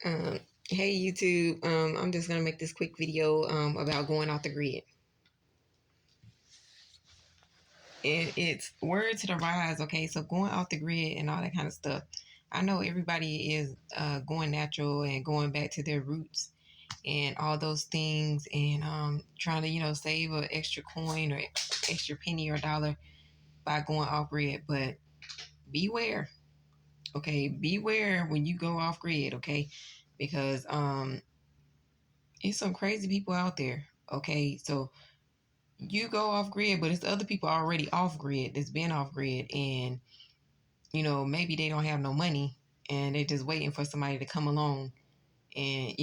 Um, hey YouTube, I'm just gonna make this quick video about going off the grid, and it's word to the rise. Okay, so going off the grid and all that kind of stuff. I know everybody is going natural and going back to their roots and all those things, and trying to save an extra coin or extra penny or dollar by going off grid. But beware, okay, beware when you go off grid, okay, because it's some crazy people out there. Okay, so you go off grid, but it's other people already off grid that's been off grid, and maybe they don't have no money, and they're just waiting for somebody to come along and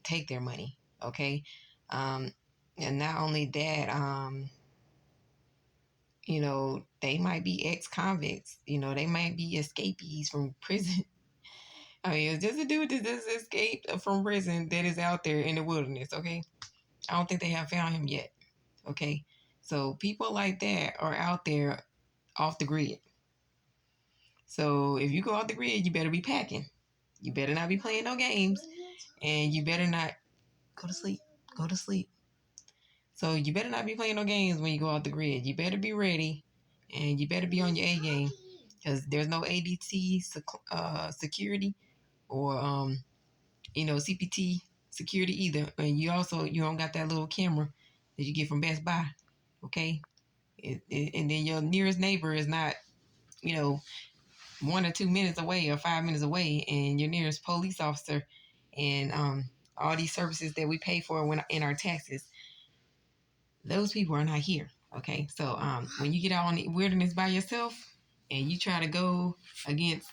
take their money. Okay, um, and not only that, they might be ex-convicts. They might be escapees from prison. I mean, it's just a dude that just escaped from prison that is out there in the wilderness. Okay, I don't think they have found him yet. Okay, so people like that are out there off the grid. So if you go off the grid, you better be packing. You better not be playing no games, and you better not go to sleep. Go to sleep. So you better not be playing no games when you go off the grid. You better be ready, and you better be on your A game, because there's no ADT security or CPT security either. And you don't got that little camera that you get from Best Buy. Okay, and then your nearest neighbor is not, you know, 1 or 2 minutes away or 5 minutes away, and your nearest police officer and all these services that we pay for when in our taxes, those people are not here. Okay, so when you get out on the wilderness by yourself and you try to go against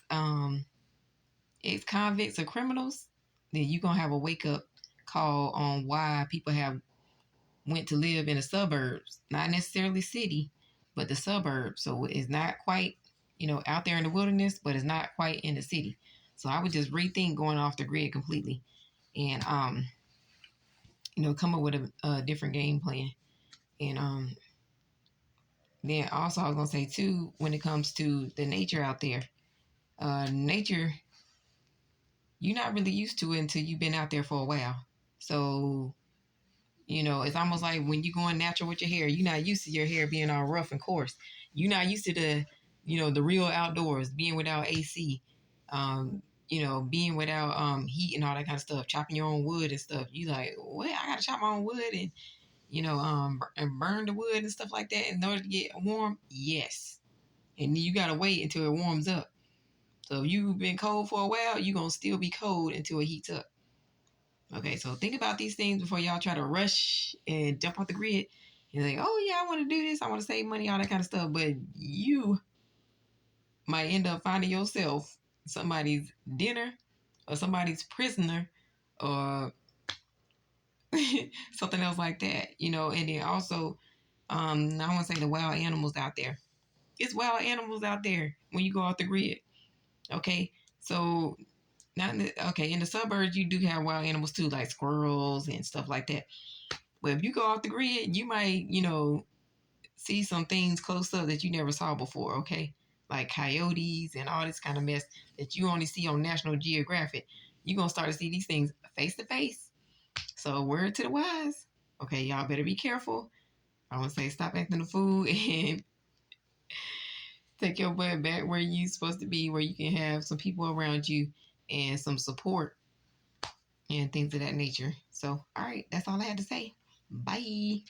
ex-convicts or criminals, then you're gonna have a wake up call on why people have went to live in the suburbs, not necessarily city, but the suburbs. So it's not quite, out there in the wilderness, but it's not quite in the city. So I would just rethink going off the grid completely, and come up with a different game plan. And then also I was gonna say too, when it comes to the nature out there, nature, you're not really used to it until you've been out there for a while. So it's almost like when you're going natural with your hair, you're not used to your hair being all rough and coarse. You're not used to the real outdoors, being without AC, being without heat and all that kind of stuff, chopping your own wood and stuff. You like, what? I gotta chop my own wood and and burn the wood and stuff like that in order to get warm. Yes, and you gotta wait until it warms up. So if you've been cold for a while, you're gonna still be cold until it heats up. Okay, so think about these things before y'all try to rush and jump off the grid. You're like, oh yeah, I want to do this, I want to save money, all that kind of stuff. But you might end up finding yourself somebody's dinner or somebody's prisoner or something else like that, And then also, I want to say the wild animals out there. It's wild animals out there when you go off the grid. Okay, so not in in the suburbs you do have wild animals too, like squirrels and stuff like that. But if you go off the grid, you might, see some things close up that you never saw before, okay? Like coyotes and all this kind of mess that you only see on National Geographic. You're going to start to see these things face to face. So, word to the wise. Okay, y'all better be careful. I want to say stop acting a fool and take your butt back where you're supposed to be, where you can have some people around you and some support and things of that nature. So, all right, that's all I had to say. Bye.